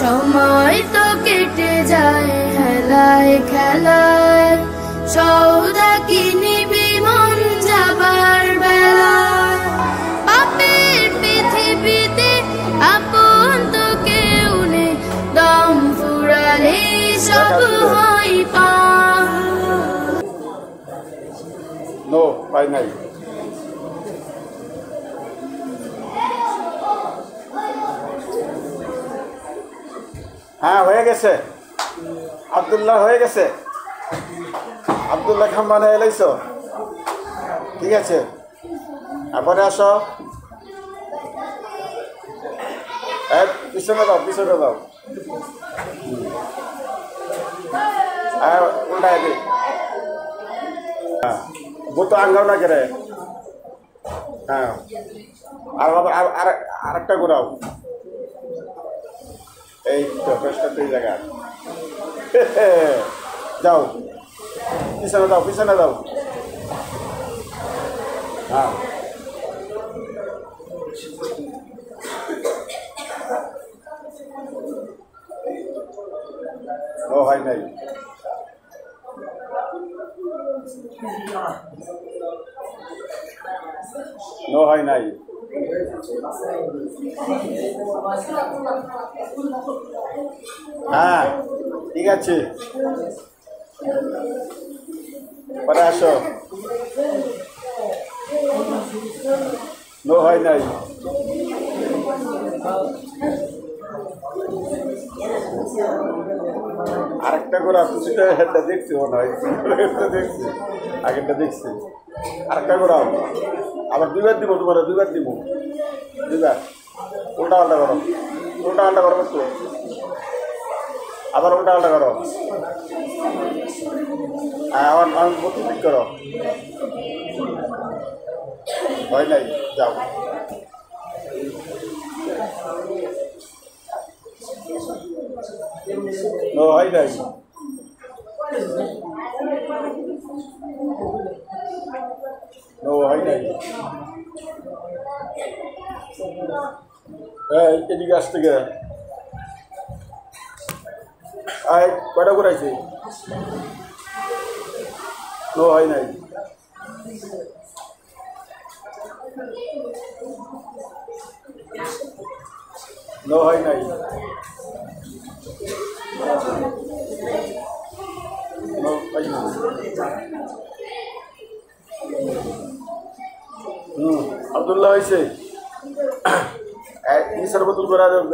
সময় তো কেটে যায় হেলায় খেলায়, সৌদা কিনিবি মন যাবার বেলায়। পাপের পৃথিবীতে আপন তো কেউ নেই, দম ফুরালে সব হয় পা। নো পাই নাই। হ্যাঁ হয়ে গেছে, আব্দুল্লাহ হয়ে গেছে। আব্দুল্লাহ খান মানে এলাইছ, ঠিক আছে। তারপরে আসো, পিছনে দাও, পিছনে দাও। উল্টায় দি। হ্যাঁ বুতো আঙ্গাও না কেরে। হ্যাঁ আরেকটা ঘোরাও। এই তো বেশটা দুই জায়গা। যাও পিছনে দাও, পিছনে দাও। হ্যাঁ ও হয় নাই। নো হয় নাই। হ্যাঁ ঠিক আছে, পরে আসো। নো হয় নাই। আরেকটা করে একটা দেখছি মনে হয়, দেখছি আগেরটা দেখছি। আরেকটা করাও, আবার দুইবার দিব, তোমার দুইবার দিব, দুইবার। উল্টা পাল্টা করো, উল্টা পাল্টা করো একটু, আবার উল্টা পাল্টা করো। হ্যাঁ আমার ঠিক করো। হয় নাই, যাও। নো হয় নাই। নো হয় নাই। হ্যাঁ এদিকে আসতে গে। কয়টা করাইছে? নো হয় নাই। নো হয় নাই। নো হয় নাই। আব্দুল্লাহ হয়েছে। নিসার বোতল করে দেব,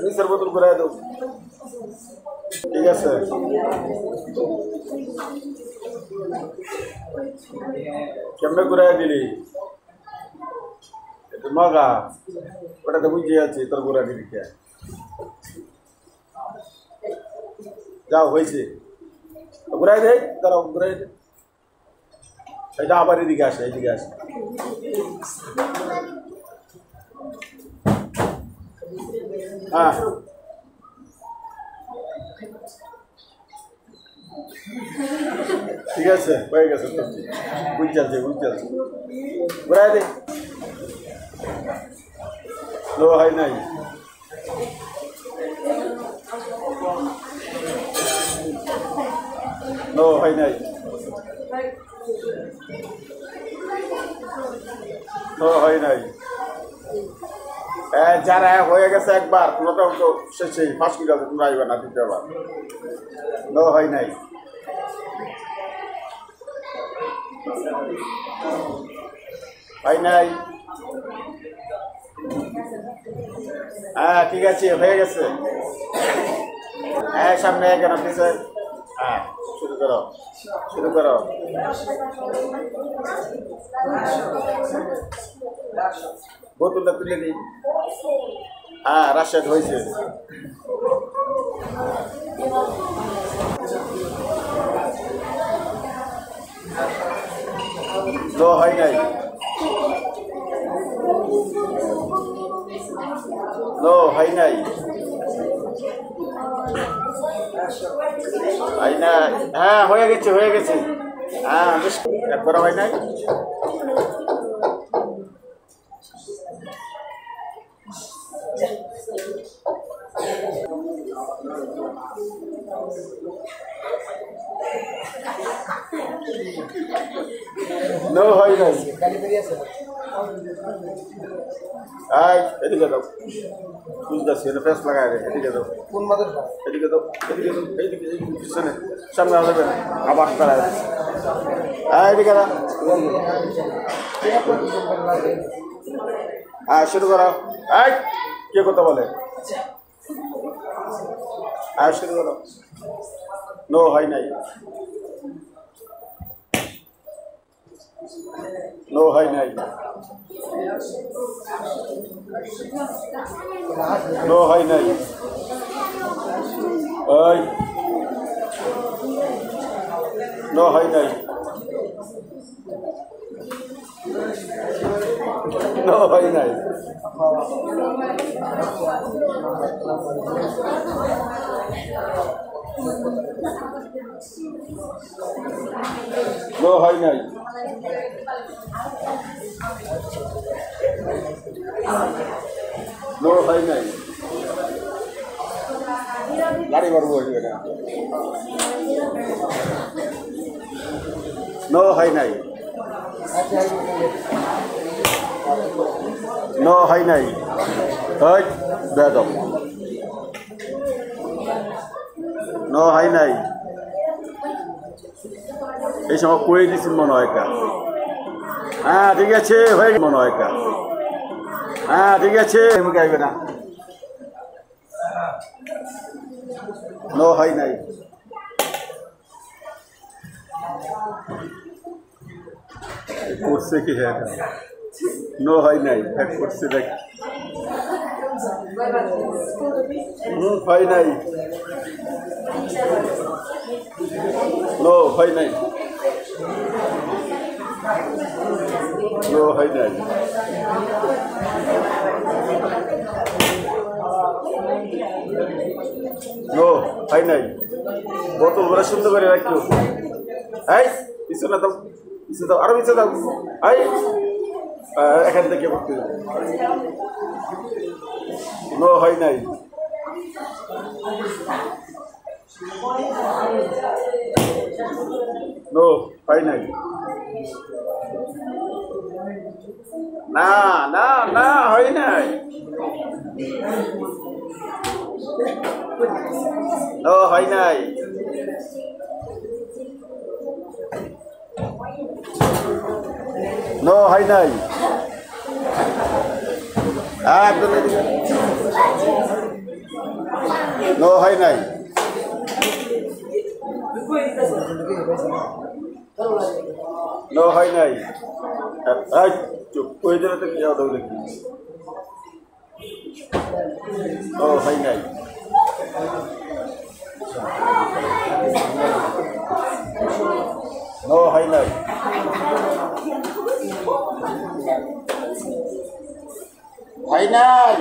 নিসার বোতল করে দেব, ঠিক আছে। কেমনে করে দিলি মগা? ওটা তো বুঝে আছি তোর গোড়া দিলি। যাও হয়েছে, ঘুরাই দে, দাঁড়াও ঘুরাই দে। এটা আবার এদিকে আসে, এদিকে আসে। হ্যাঁ ঠিক আছে, হয়ে গেছে, বুঝ চলছে, বুঝ চলছে। ঘুরাই দে। লো হয় নাই। নো হয় নাই। নো হয় নাই। যারা হয়ে গেছে একবার, তোমরা তো শেষেই ফার্স্ট কিলো তোমরা আইবে না দ্বিতীয়বার। নো হয় নাই। হয় নাই। হ্যাঁ ঠিক আছে, হয়ে গেছে। হ্যাঁ সামনে কেন পিছে। হ্যাঁ শুরু করো, শুরু করো। বোতলটা তুলে দিই। হ্যাঁ রাশেদ হয়েছে। লো হয় নাই। লো হয় নাই। হয় না। হ্যাঁ হয়ে গেছে, হয়ে গেছে। হ্যাঁ একবার হয় নাই। নো হয় নাই আই এদিকে দাও বুঝতেছি এটা ফেস লাগায় রে এদিকে দাও কোন মাদের এদিকে দাও এইদিকে পিছনে সামনে আসবে আবার দাঁড়ায় এদিকে দাও শুরু করো এই কে কথা বলে শুরু করো নো হয় নাই নো হয় নাই নো হয় নাই ওই নো হয় নাই নো হয় নাই নো হয় নাই নো হয় নাই গাড়ি মারবো নো হয় নাই নো হয় নাই ওই বেদম নো হয় নাই এই সময় কয়ে দিচ্ছেন মনে হয় একটা হ্যাঁ ঠিক আছে হয়ে মনে হয় একটা হ্যাঁ ঠিক আছে মুখে আসবে না নো হয় নাই করছে কি হ্যাঁ নো হয় নাই হ্যাঁ করছে দেখ হয় নাই নো হয় নাই নো হয় নাই নো হয় নাই বোতল করে সুন্দর করে রাখিও এই পিছনে দাও পিছনে দাও আরো পিছনে দাও এই এখান থেকে করতে নো হয় নাই নো হয় নাই না না না হয় নাই নো হয় নাই নো হয় নাই একদম নো হয় নাই নো হয় নাই চুপ করে দিলে তো কি হবে দেখি নো হয় নাই নো হয় নাই হয় নাই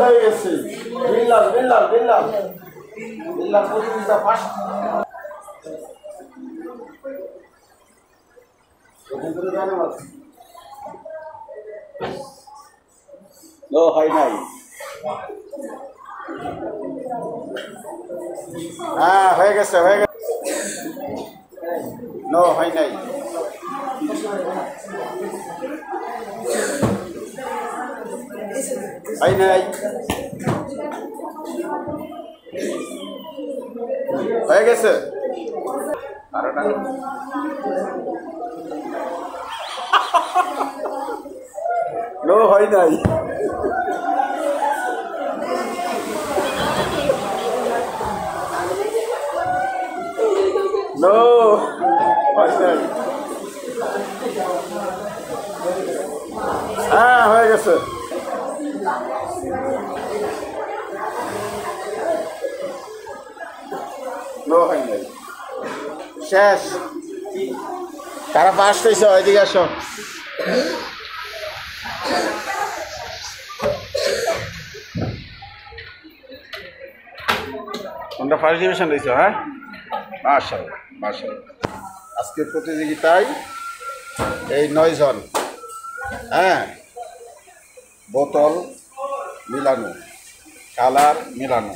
হয়ে গেছে বিল্লাল বিল্লাল বিল্লাল বিল্লাল প্রতিযোগিতা ফার্স্ট নো হয় নাই হ্যাঁ হয়ে গেছে হয়ে গেছে নো হয় নাই হয় নাই হয়ে গেছে আর না নো হয় নাই নো হয় নাই হ্যাঁ হয়ে গেছে নো হয় নাই শেষ কারা পাস হয়েছে ওইদিকে আসো তোমরা ফার্স্ট ডিভিশন দিয়েছো হ্যাঁ মাশাআল্লাহ মাশাআল্লাহ আজকের প্রতিযোগিতায় এই 9 জন হ্যাঁ বোতল মিলানো, কালার মিলানো।